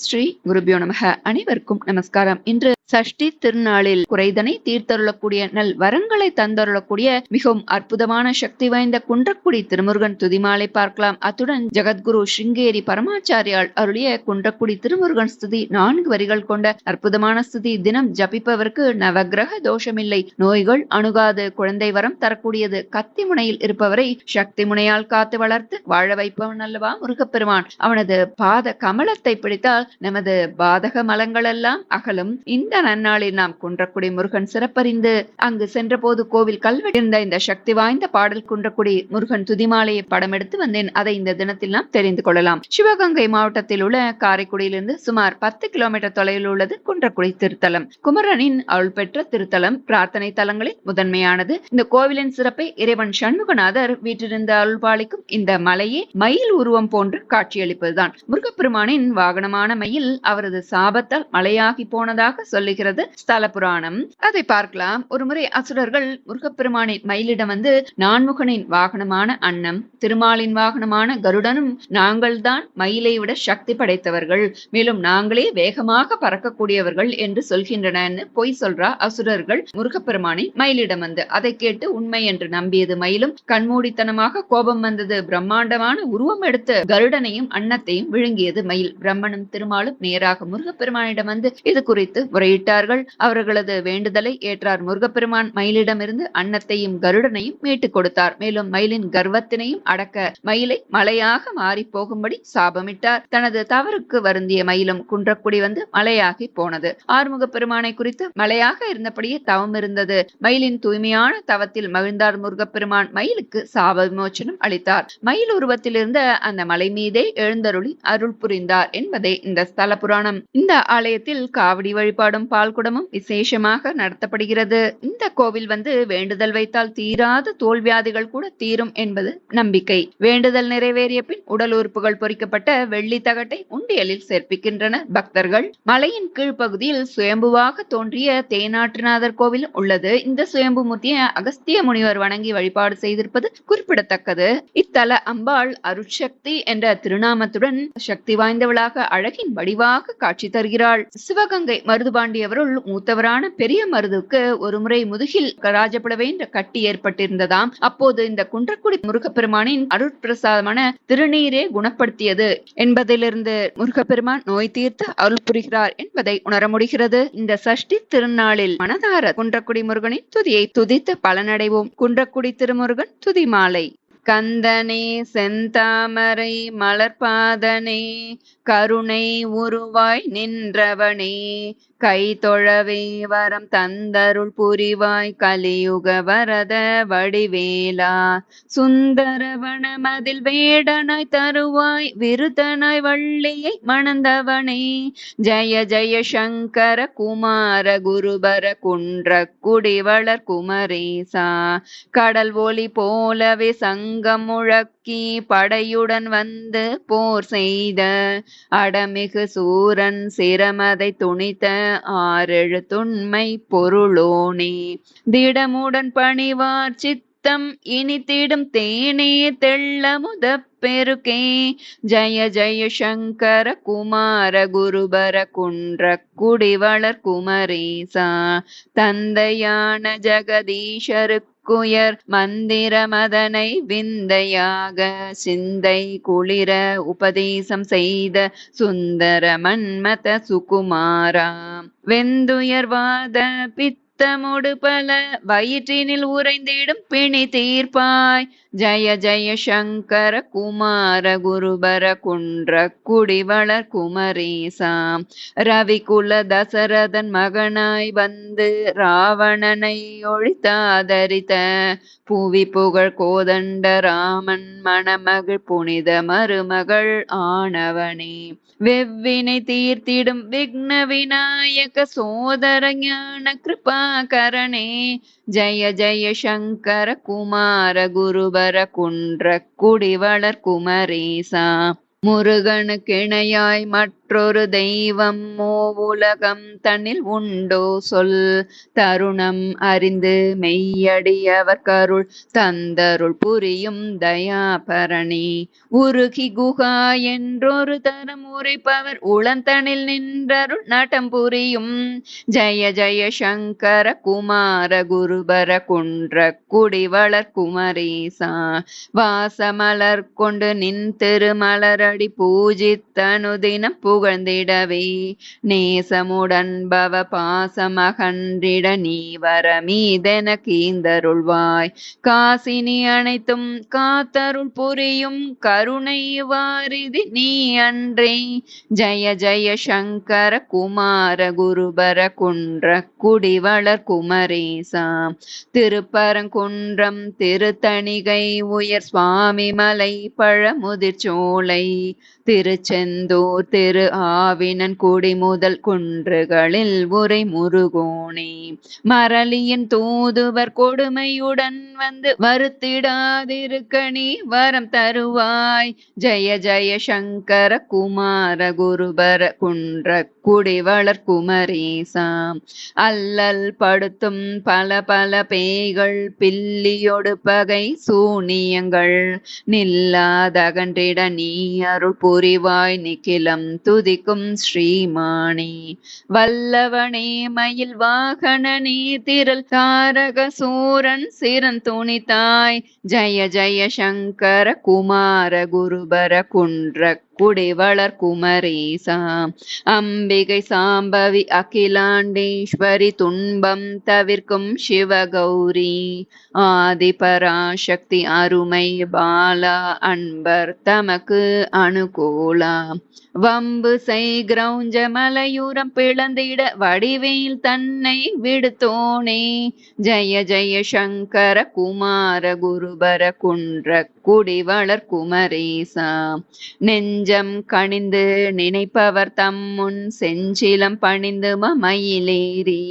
ஸ்ரீ குருபியோ நமக. அனைவருக்கும் நமஸ்காரம். இன்று சஷ்டி திருநாளில் குறைதனை தீர்த்தருளக்கூடிய நல் வரங்களை தந்தருளக்கூடிய மிகவும் அற்புதமான சக்தி வாய்ந்த குன்றக்குடி திருமுருகன் துதிமாலை பார்க்கலாம். அத்துடன் ஜெகத்குரு ஸ்ருங்கேரி பரமாச்சாரியால் அருளிய குன்றக்குடி திருமுருகன் ஸ்துதி 4 வரிகள் கொண்ட அற்புதமான ஸ்துதி. தினம் ஜபிப்பவருக்கு நவகிரக தோஷமில்லை, நோய்கள் அணுகாது, குழந்தை வரம் தரக்கூடியது. கத்தி முனையில் இருப்பவரை சக்தி முனையால் காத்து வளர்த்து வாழ வைப்பவன் அல்லவா முருகப்பெருமான். அவனது பாத கமலத்தை பிடித்தால் நமது பாதக மலங்கள் எல்லாம் அகலும். இந்த நன்னாளில் நாம் குன்றக்குடி முருகன் சிறப்பறிந்து அங்கு சென்ற போது கோவில் கல்வெட்டிருந்த இந்த சக்தி வாய்ந்த பாடல் குன்றக்குடி முருகன் துதிமாலையை படம் எடுத்து வந்தேன். அதை இந்த தினத்தில் நாம் தெரிந்து கொள்ளலாம். சிவகங்கை மாவட்டத்தில் உள்ள காரைக்குடியிலிருந்து சுமார் 10 கிலோமீட்டர் தொலைவில் உள்ளது குன்றக்குடி திருத்தலம். குமரனின் அருள் பெற்ற திருத்தலம், பிரார்த்தனை தலங்களில் முதன்மையானது. இந்த கோவிலின் சிறப்பை இறைவன் சண்முகநாதர் வீற்றிருந்த அருள்பாலிக்கும் இந்த மலையே மயில் உருவம் போன்று காட்சியளிப்பதுதான். முருகப்பெருமானின் வாகனமான மயில் அவரது சாபத்தால் மலையாகி போனதாக சொல்லுகிறது ஸ்தல புராணம். அதை பார்க்கலாம். ஒருமுறை அசுரர்கள் முருகப்பெருமானின் மயிலிடம் வந்து, நான்முகனின் வாகனமான அன்னம், திருமாலின் வாகனமான கருடனும் நாங்கள் தான் மயிலை விட சக்தி படைத்தவர்கள், மேலும் நாங்களே வேகமாக பறக்கக்கூடியவர்கள் என்று சொல்கின்றன பொய் சொல்றா அசுரர்கள் முருகப்பெருமானின் மயிலிடம் வந்து. அதை கேட்டு உண்மை என்று நம்பியது மயிலும் கண்மூடித்தனமாக கோபம் வந்தது. பிரம்மாண்டமான உருவம் எடுத்து கருடனையும் அன்னத்தையும் விழுங்கியது மயில். பிரம்மனும் திருமாலும் நேராக முருகப்பெருமானிடம் வந்து இது குறித்து முறையிட்டார்கள். அவர்களது வேண்டுதலை ஏற்றார் முருகப்பெருமான். மயிலிடமிருந்து அன்னத்தையும் கருடனையும் மீட்டுக் கொடுத்தார். மேலும் மயிலின் கர்வத்தினையும் அடக்க மயிலை மலையாக மாறி போகும்படி சாபமிட்டார். தனது தவறுக்கு வருந்திய மயிலும் குன்றக்குடி வந்து மலையாகி போனது. ஆறுமுக பெருமானை குறித்து மலையாக இருந்தபடியே தவம் இருந்தது. மயிலின் தூய்மையான தவத்தில் மகிழ்ந்தார் முருகப்பெருமான். மயிலுக்கு சாப விமோச்சனம் அளித்தார். மயில் உருவத்தில் இருந்த அந்த மலை மீதே எழுந்தருளி அருள் புரிந்தார் என்பதே இந்த ஸ்தல புராணம். இந்த ஆலயத்தில் காவடி வழிபாடும் பால்குடமும் விசேஷமாக நடத்தப்படுகிறது. இந்த கோவில் வந்து வேண்டுதல் வைத்தால் தீராத தோல்வியாதிகள் கூட தீரும் என்பது நம்பிக்கை. வேண்டுதல் நிறைவேறிய பின் உடல் உறுப்புகள் பொறிக்கப்பட்ட வெள்ளி தகட்டை உண்டியலில் சேர்ப்பிக்கின்றனர் பக்தர்கள். மலையின் கீழ்ப்பகுதியில் சுயம்புவாக தோன்றிய தேனாற்றுநாதர் கோவில் உள்ளது. இந்த சுயம்பு மூர்த்தியை அகஸ்திய முனிவர் வணங்கி வழிபாடு செய்திருப்பது குறிப்பிடத்தக்கது. இத்தல அம்பாள் அருட்சக்தி என்ற திருநாமத்துடன் சக்தி வாய்ந்தவளாக அழகின் வடிவாக காட்சி தருகிறாள். சிவகங்கை மருதுபாண்டியவருள் மூத்தவரான பெரிய மருதுக்கு ஒருமுறை முதுகில் ராஜபுடவை என்ற கட்டி ஏற்பட்டிருந்ததாம். அப்போது இந்த குன்றக்குடி முருகப்பெருமானின் அருட்பிரசாதமான திருநீரே குணப்படுத்தியது என்பதிலிருந்து முருகப்பெருமான் நோய் தீர்த்து அருள் புரிகிறார் என்பதை உணர முடிகிறது. இந்த சஷ்டி திருநாளில் மனதார குன்றக்குடி முருகனின் துதியை துதித்து பலனடைவோம். குன்றக்குடி திருமுருகன் துதி மாலை. கந்தனே செந்தாமரை மலர்பாதனே, கருணை உருவாய் நின்றவனே, கை தொழவே வரம் தந்தருள் புரிவாய் கலியுக வரத வடிவேலா, சுந்தரவன மதில் வேடனாய் தருவாய் விருதனாய் வள்ளியை மணந்தவனே, ஜய ஜய சங்கர குமார குருபர குன்ற குடிவளர் குமரேசா, கடல் ஒளி போலவே சங்கம் முழக்கி படையுடன் வந்து போர் செய்த அடமிகு சூரன் சிரமதை துணித்த 6 துண்மை பொருளோனே, திடமுடன் பணிவார் சித்தம் இனித்திடும் தேனே தெள்ளமுத பெருகே, ஜய ஜய சங்கர குமார குருபர குன்ற குடிவளர் குமரேசா, தந்தையான ஜெகதீஷருக்குயர் மந்திர மதனை விந்தையாக சிந்தை குளிர உபதேசம் செய்த சுந்தர மன்மத சுகுமாரா, வெந்துயர்வாத பித்தமுடு பல வயிற்றினில் உறைந்திடும் பிணி தீர்ப்பாய், ஜய ஜய சங்கர குமார குருபர குன்ற குடிவளர் குமரேசா, ரவிகுல தசரதன் மகனாய் வந்து ராவணனை ஒழித்தாதரித்த புவி புகழ் கோதண்ட ராமன் மணமகள் புனித மருமகள் ஆனவனே, வெவ்வினை தீர்த்திடும் விக்ன விநாயக சோதர ஞான கிருபாகரணே, ஜய ஜய சங்கர குமார குருபர குன்ற குடிவளர் குமரேசா, முருகனுக்கிணையாய் மற்ற மற்றொரு தெய்வம் மூவுலகம் தன்னில் உண்டோ சொல் தருணம் அறிந்து மெய்யடியவர் கருள் தந்தருள் புரியும் தயாபரணி உருகி குகா என்றொரு தரம் உரைப்பவர் உளந்தனில் நின்றருள் நடம் புரியும் ஜய ஜய சங்கர குமார குருபர குன்ற குடிவளர் குமரேசா வாசமலர் கொண்டு நின் திருமலரடி பூஜித்தனுதினம் புகழ்ந்திடவே நேசமுடன் பவ பாசமகன்றிட நீ வரமீதென கீந்தருள்வாய் காசினி அனைத்தும் காத்தருள் புரியும் கருணை வாரிதி நீ அன்றே ஜய ஜய சங்கர குமார குருபர குன்ற குடிவளர் குமரேசா திருப்பரங்குன்றம் திருத்தணிகை உயர் சுவாமி மலை பழமுதிர்ச்சோலை திருச்செந்தூர் திரு ஆவினன் குடி முதல் குன்றுகளில் உரை முருகோனே மரளியின் தூதுவர் கொடுமையுடன் வந்து வருத்திடாதிருக்க நீ வரம் தருவாய் ஜய ஜய சங்கர குமார குருபர குன்ற குடிவளர் குமரேசா அல்லல் படுத்தும் பல பல பேய்கள் பில்லியொடு பகை சூனியங்கள் நில்லாதகன்றிட நீ அருள் புரிவாய் நிகிலம் துதிக்கும் ஸ்ரீமானே வல்லவனே மயில் வாகனனே திரள் தாரக சூரன் சிறன் துணித்தாய் ஜய ஜய சங்கர குமார குருபர குன்ற குடிவளர் குமரேசா அம்பிகை சாம்பவி அகிலாண்டேஸ்வரி துன்பம் தவிர்க்கும் சிவகௌரி ஆதிபராசக்தி அருமை பாலா அன்பர் தமக்கு அனுகூலா வம்பு செய் கிரௌஞ்ச மலையுரம் பிளந்திட வடிவேல் தன்னை விடுத்தோனே ஜய ஜய சங்கர குமார குருபர குன்ற குடிவளர் குமரேசா நெஞ்சம் கணிந்து நினைப்பவர் தம்முன் செஞ்சிலம் பணிந்து மயிலேறி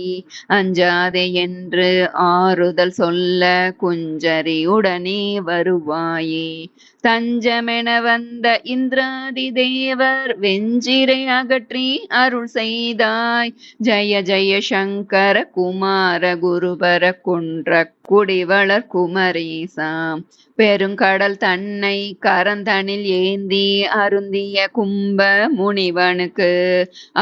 அஞ்சாதே என்று ஆறுதல் சொல்ல குஞ்சரி உடனே வருவாயே தஞ்சமென வந்த இந்திராதி தேவர் வெஞ்சிரை அகற்றி அருள் செய்தாய் ஜய ஜய சங்கர குமார குருபர குன்ற குடிவளர் குமரேசா பெருங்கடல் தன்னை கரந்தனில் ஏந்தி அருந்திய கும்ப முனிவனுக்கு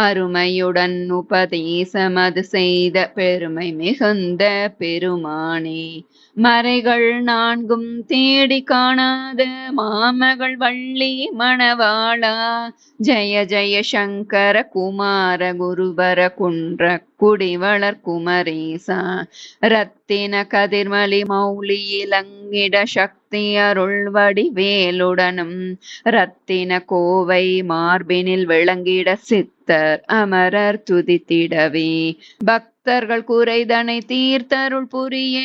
அருமையுடன் உபதேசமது செய்த பெருமை மிகுந்த பெருமானே மறைகள் நான்கும் தேடி காணாத மாமகள் வள்ளி மணவாளா ஜய ஜய சங்கர குமார குருபர குன்ற குடிவளர் குமரேசா ரத்தின கதிர்மலி மௌலி இலங்கிட சக்தி அருள் வடிவேலுடனும் ரத்தின கோவை மார்பினில் விளங்கிட சித்தர் அமரர் துதித்திடவே பக்தர்கள் குறைதனை தீர்த்தருள் புரிய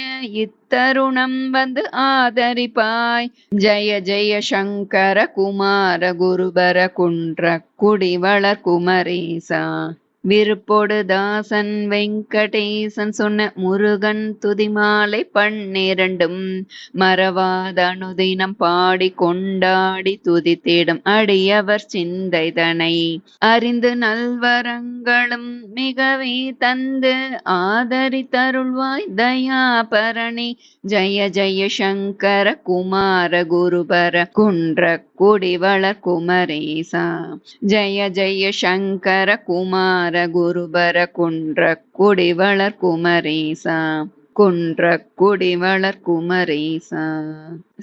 இத்தருணம் வந்து ஆதரிப்பாய் ஜய ஜய சங்கர குமார குருபர குன்ற குடிவளர் குமரேசா விருப்பொடு தாசன் வெங்கடேசன் சொன்ன முருகன் துதிமாலை 12 மறவாத அனுதினம் பாடி கொண்டாடி துதித்திடும் அடியவர் சிந்தைதனை அறிந்து நல்வரங்களும் மிகவே தந்து ஆதரித்தருள்வாய் தயாபரணி ஜய ஜய சங்கர குமார குருபர குன்ற குடிவளர் குமரேசா ஜய ஜய சங்கர குமார குருபர குன்ற குடிவளர் குமரேசா குன்ற குடிவளர் குமரேசா.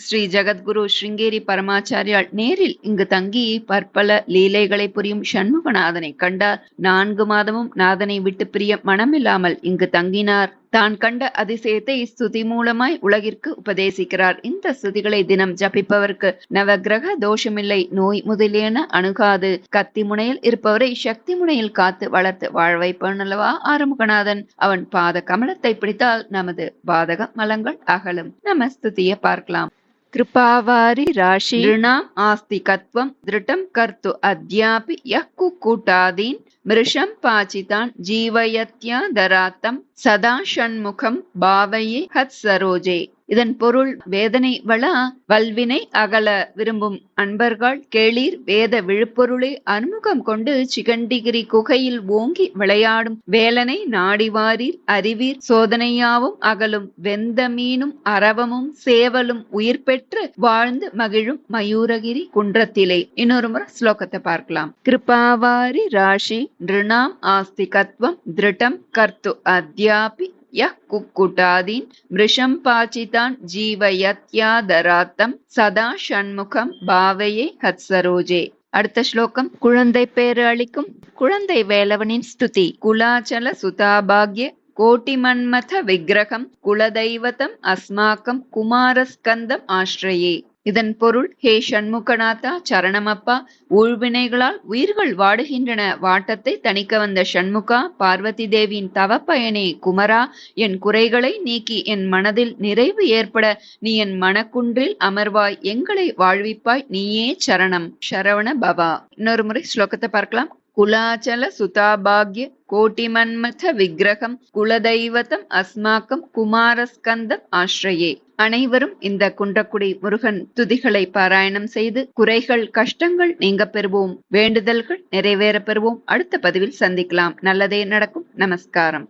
ஸ்ரீ ஜகத்குரு ஸ்ருங்கேரி பரமாச்சாரியால் நேரில் இங்கு தங்கி பற்பல லீலைகளை புரியும் சண்முகநாதனை கண்டார். 4 மாதமும் நாதனை விட்டு பிரிய மனமில்லாமல் இங்கு தங்கினார். தான் கண்ட அதிசயத்தை ஸ்துதி மூலமாய் உலகிற்கு உபதேசிக்கிறார். இந்த ஸ்துதிகளை தினம் ஜபிப்பவருக்கு நவகிரக தோஷமில்லை, நோய் முதலியன அணுகாது. கத்தி முனையில் இருப்பவரை சக்தி முனையில் காத்து வளர்த்து வாழ வைப்பான் அல்லவா ஆறுமுகநாதன். அவன் பாத கமலத்தை பிடித்தால் நமது பாதக மலங்கள் அகலும். நம்ம ஸ்துதியை பார்க்கலாம். कृपावारि राशि ऋणाम् आस्तिकत्वं दृढं कर्तु अद्यापि यः कुक्कुटादीन् मृषं पाचितान् जीवयत्यादरात्तं सदा षण्मुखं भावये हत्सरोजे. இதன் பொருள் வேதனை வளா வல்வினை அகல விரும்பும் அன்பர்கள் கேளீர் வேத விழுப்பொருளை அனுமுகம் கொண்டு சிகண்டிகிரி குகையில் ஓங்கி விளையாடும் வேலனை நாடிவாரீர் அறிவீர் சோதனையாவும் அகலும் வெந்த மீனும் அரவமும் சேவலும் உயிர் பெற்று வாழ்ந்து மகிழும் மயூரகிரி குன்றத்திலே. இன்னொரு முறை ஸ்லோகத்தை பார்க்கலாம். கிருபாவாரி ராஷி நிருணாம் ஆஸ்திகத்வம் திருடம் கர்த்து அத்யாபி யः குக்குடாதீன் மிருஷம் பாச்சிதான் ஜீவயத்யாதராத்தம் சதா ஷண்முகம் பாவையே ஹத்சரோஜே. அடுத்த ஸ்லோகம். குழந்தை பேறு அளிக்கும் குழந்தை வேலவனின் ஸ்துதி. குலாச்சல சுதாபாக்ய கோட்டி மன்மத விக்கிரகம் குலதெய்வதம் அஸ்மாக்கம் குமாரஸ்கந்தம் ஆஸ்ரயே. இதன் பொருள், ஹே ஷண்முகநாதா சரணமப்பா, ஊழ்வினைகளால் உயிர்கள் வாடுகின்றன, வாட்டத்தை தணிக்க வந்த ஷண்முகா, பார்வதி தேவியின் தவப்பயனே குமரா, என் குறைகளை நீக்கி என் மனதில் நிறைவு ஏற்பட நீ என் மனக்குன்றில் அமர்வாய், எங்களை வாழ்விப்பாய், நீயே சரணம். சரவண பவா. இன்னொரு முறை ஸ்லோகத்தை பார்க்கலாம். குலாச்சல சுதாபாக்ய கோட்டி மன்மத விக்கிரகம் குலதெய்வதம் அஸ்மாக்கம் குமாரஸ்கந்தம் ஆஸ்ரயே. அனைவரும் இந்த குன்றக்குடி முருகன் துதிகளை பாராயணம் செய்து குறைகள் கஷ்டங்கள் நீங்க பெறுவோம், வேண்டுதல்கள் நிறைவேற பெறுவோம். அடுத்த பதிவில் சந்திக்கலாம். நல்லதே நடக்கும். நமஸ்காரம்.